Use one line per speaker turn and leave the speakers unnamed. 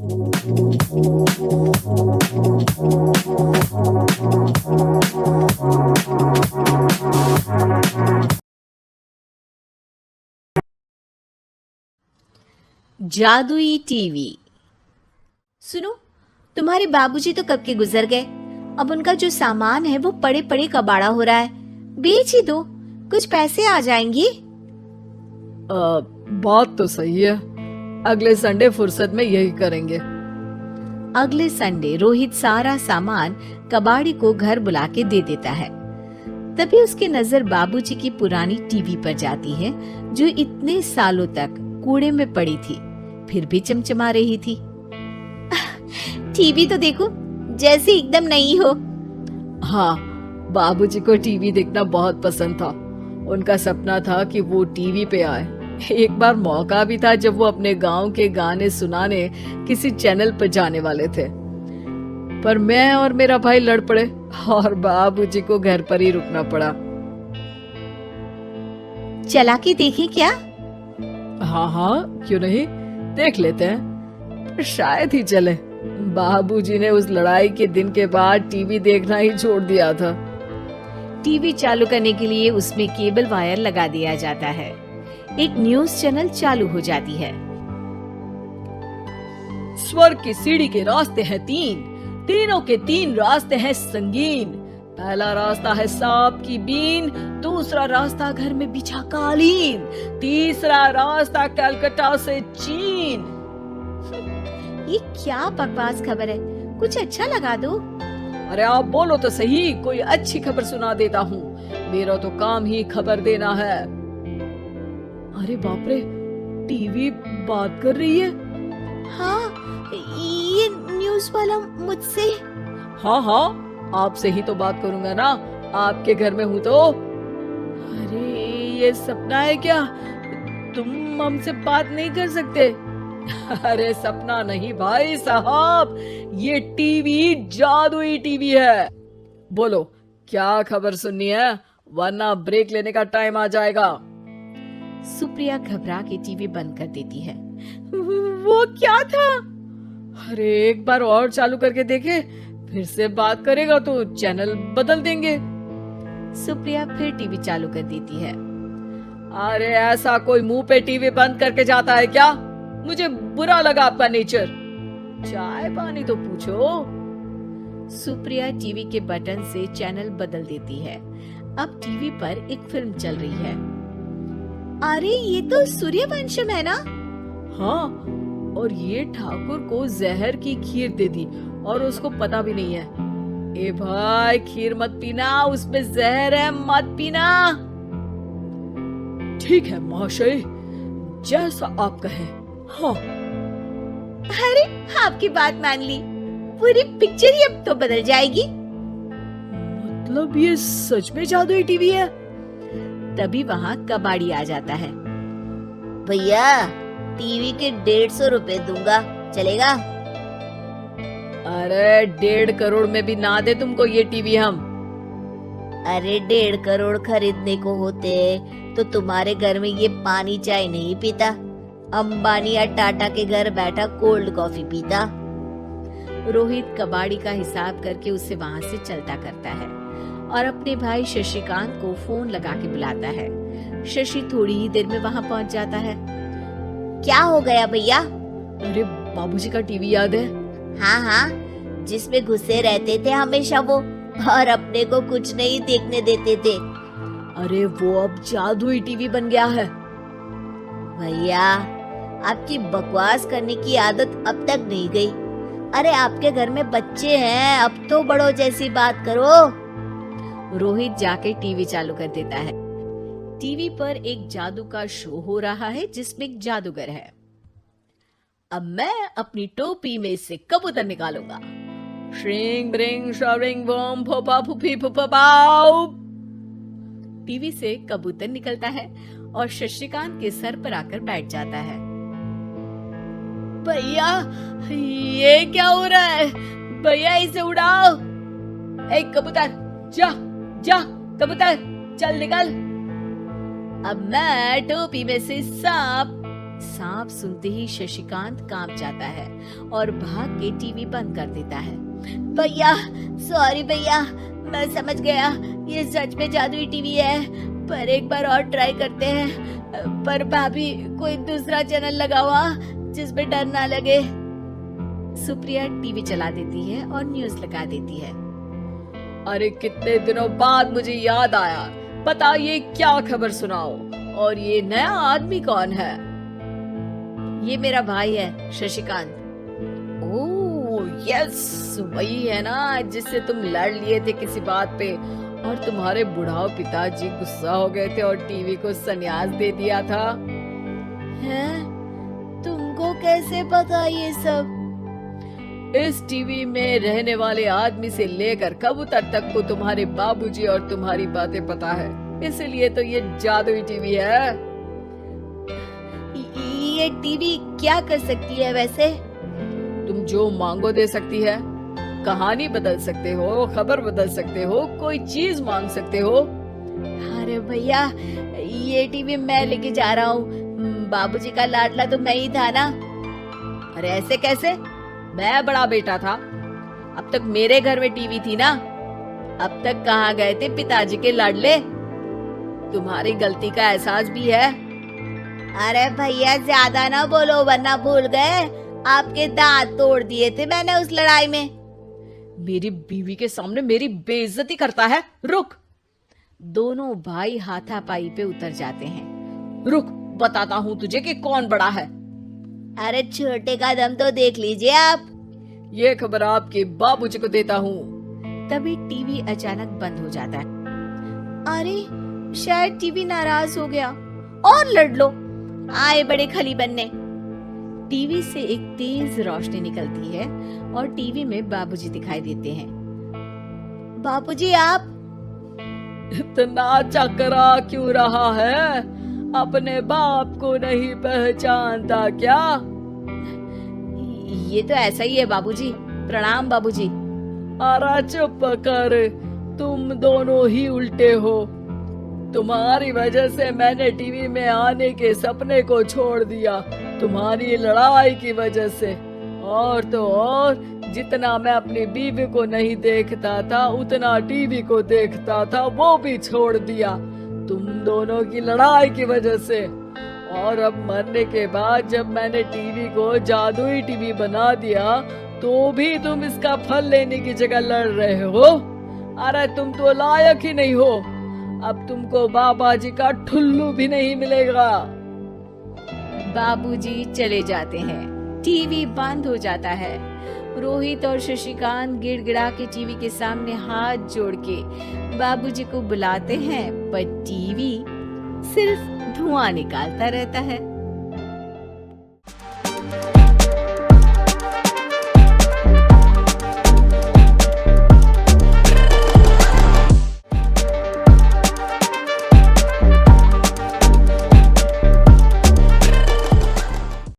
जादुई टीवी। सुनो, तुम्हारे बाबूजी तो कब के गुजर गए। अब उनका जो सामान है वो पड़े पड़े कबाड़ा हो रहा है। बेच ही दो, कुछ पैसे आ जाएंगी।
बात तो सही है। अगले संडे फुर्सत में यही करेंगे।
अगले संडे रोहित सारा सामान कबाड़ी को घर बुला के दे देता है। तभी उसकी नजर बाबूजी की पुरानी टीवी पर जाती है, जो इतने सालों तक कूड़े में पड़ी थी, फिर भी चमचमा रही थी। टीवी तो देखो, जैसे एकदम नई हो।
हाँ, बाबूजी को टीवी देखना बहुत पसंद था। उनका सपना था कि वो टीवी पे आए। एक बार मौका भी था जब वो अपने गांव के गाने सुनाने किसी चैनल पर जाने वाले थे, पर मैं और मेरा भाई लड़ पड़े और बाबूजी को घर पर ही रुकना पड़ा।
चला के देखें क्या?
हाँ हाँ, क्यों नहीं, देख लेते हैं। पर शायद ही चले। बाबूजी ने उस लड़ाई के दिन के बाद टीवी देखना ही छोड़ दिया था।
टीवी चालू करने के लिए उसमें केबल वायर लगा दिया जाता है। एक न्यूज चैनल चालू हो जाती है।
स्वर्ग की सीढ़ी के रास्ते हैं तीन, तीनों के तीन रास्ते हैं संगीन। पहला रास्ता है सांप की बीन, दूसरा रास्ता घर में बिछा कालीन, तीसरा रास्ता कलकत्ता से चीन।
ये क्या बकवास खबर है, कुछ अच्छा लगा दो।
अरे आप बोलो तो सही, कोई अच्छी खबर सुना देता हूँ। मेरा तो काम ही खबर देना है। अरे बाप रे, टीवी बात कर रही है।
हाँ, ये न्यूज वाला मुझसे।
हाँ हाँ, आपसे ही तो बात करूंगा ना, आपके घर में हूँ तो। अरे ये सपना है क्या? तुम हमसे बात नहीं कर सकते? अरे सपना नहीं भाई साहब, ये टीवी जादुई टीवी है। बोलो क्या खबर सुननी है, वरना ब्रेक लेने का टाइम आ जाएगा।
सुप्रिया घबरा के टीवी बंद कर देती है।
वो क्या था? अरे एक बार और चालू करके देखे, फिर से बात करेगा तो चैनल बदल देंगे।
सुप्रिया फिर टीवी चालू कर देती है।
अरे ऐसा कोई मुंह पे टीवी बंद करके जाता है क्या? मुझे बुरा लगा आपका नेचर। चाय पानी तो पूछो।
सुप्रिया टीवी के बटन से चैनल बदल देती है। अब टीवी पर एक फिल्म चल रही है। अरे ये तो सूर्यवंशम है ना?
हाँ, और ये ठाकुर को जहर की खीर दे दी और उसको पता भी नहीं है। ए भाई, खीर मत पीना, उसमें जहर है, मत पीना। ठीक है महाशय, जैसा आप कहें। हाँ।
अरे आपकी बात मान ली, पूरी पिक्चर ही अब तो बदल जाएगी।
मतलब ये सच में जादुई टीवी है?
तभी वहाँ कबाड़ी आ जाता है।
भैया, टीवी के 150 रुपए दूंगा, चलेगा?
अरे 1.5 करोड़ में भी ना दे तुमको ये टीवी हम।
अरे 1.5 करोड़ खरीदने को होते तो तुम्हारे घर में ये पानी चाय नहीं पीता, अंबानी या टाटा के घर बैठा कोल्ड कॉफी पीता।
रोहित कबाड़ी का हिसाब करके उसे वहाँ से चलता करता है और अपने भाई शशिकांत को फोन लगा के बुलाता है। शशि थोड़ी ही देर में वहाँ पहुँच जाता है।
क्या हो गया भैया?
अरे बाबूजी का टीवी याद है?
हाँ हाँ, जिसमें घुसे रहते थे हमेशा वो, और अपने को कुछ नहीं देखने देते थे।
अरे वो अब जादुई टीवी बन गया है।
भैया, आपकी बकवास करने की आदत अब तक नहीं गई। अरे आपके घर में बच्चे हैं, अब तो बड़ों जैसी बात करो।
रोहित जाके टीवी चालू कर देता है। टीवी पर एक जादू का शो हो रहा है जिसमें एक जादूगर है। अब मैं अपनी टोपी में से कबूतर निकालूंगा।
श्रिंग ब्रिंग शरिंग बम फोपा फुफी फुफा पाउ।
टीवी से कबूतर निकलता है और शशिकांत के सर पर आकर बैठ जाता है।
भैया, ये क्या हो रहा है? भैया इसे उड़ाओ। ए कबूतर, जा जा, कबूतर चल निकल।
अब मैं टोपी में से सांप सांप सुनते ही शशिकांत कांप जाता है और भाग के टीवी बंद कर देता है।
भैया, सॉरी भैया, मैं समझ गया ये सच में जादुई टीवी है, पर एक बार और ट्राई करते हैं। पर भाभी, कोई दूसरा चैनल लगाओ जिसमें डर ना लगे।
सुप्रिया टीवी चला देती है और न्यूज लगा देती है।
अरे कितने दिनों बाद मुझे याद आया, बताइए क्या खबर सुनाओ। और ये नया आदमी कौन है?
ये मेरा भाई है शशिकांत।
ओह यस, वही है ना जिससे तुम लड़ लिए थे किसी बात पे और तुम्हारे बुढ़ाओ पिताजी गुस्सा हो गए थे और टीवी को संन्यास दे दिया था।
हैं? तुमको कैसे पता ये सब?
इस टीवी में रहने वाले आदमी से लेकर कबूतर तक को तुम्हारे बाबूजी और तुम्हारी बातें पता है, इसलिए तो ये जादुई टीवी है।
ये टीवी क्या कर सकती है वैसे?
तुम जो मांगो दे सकती है, कहानी बदल सकते हो, खबर बदल सकते हो, कोई चीज मांग सकते हो।
अरे भैया, ये टीवी मैं लेके जा रहा हूँ। बाबूजी का लाडला तो मैं ही था ना।
अरे ऐसे कैसे? मैं बड़ा बेटा था, अब तक मेरे घर में टीवी थी ना। अब तक कहाँ गए थे पिताजी के लाडले? तुम्हारी गलती का एहसास भी है।
अरे भैया, ज्यादा ना बोलो वरना भूल गए आपके दांत तोड़ दिए थे मैंने उस लड़ाई में।
मेरी बीवी के सामने मेरी बेइज्जती करता है। रुक।
दोनों भाई हाथापाई पे उतर जाते हैं।
रुक, बताता हूँ तुझे कि कौन बड़ा है।
अरे छोटे का दम तो देख लीजिए आप।
ये खबर आपके बाबूजी को देता हूँ।
तभी टीवी अचानक बंद हो जाता है। अरे शायद टीवी नाराज हो गया।
और लड़ लो, आए बड़े खली बनने।
टीवी से एक तेज रोशनी निकलती है और टीवी में बाबूजी दिखाई देते हैं।
बाबूजी, आप
इतना चकरा क्यों रहा है? अपने बाप को नहीं पहचानता क्या?
ये तो ऐसा ही है बाबूजी। प्रणाम बाबूजी।
अरे चुप कर, तुम दोनों ही उल्टे हो। तुम्हारी वजह से मैंने टीवी में आने के सपने को छोड़ दिया, तुम्हारी लड़ाई की वजह से। और तो और, जितना मैं अपनी बीवी को नहीं देखता था उतना टीवी को देखता था, वो भी छोड़ दिया तुम दोनों की लड़ाई की वजह से। और अब मरने के बाद जब मैंने टीवी को जादुई टीवी बना दिया तो भी तुम इसका फल लेने की जगह लड़ रहे हो। अरे तुम तो लायक ही नहीं हो। अब तुमको बाबा जी का ठुल्लू भी नहीं मिलेगा।
बाबूजी चले जाते हैं। टीवी बंद हो जाता है। रोहित और शशिकांत गिड़गिड़ा के टीवी के सामने हाथ जोड़ के बाबूजी को बुलाते हैं, पर टीवी सिर्फ धुआं निकालता रहता है।